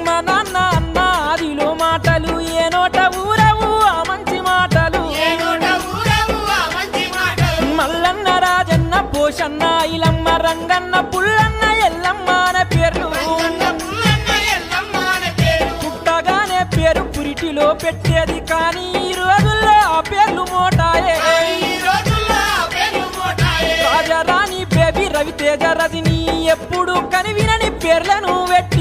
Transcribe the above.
అమ్మ నాన్న అన్న ఆదిలో మాటలు ఏ నోట ఊరవు ఆ మంచి మాటలు మల్లన్న రాజన్న పోషన్న ఇలమ్మ రంగన్న పుల్లన్న ఎల్లమ్మ అనే పేర్లు పుట్టగానే పేరు పురిటిలో పెట్టేది కానీ ఈ రోజుల్లో ఆ పేర్లు మోటాయే రాజారాణి బేబీ రవితేజ రజని ఎప్పుడు కనివినని పేర్లను పెట్టి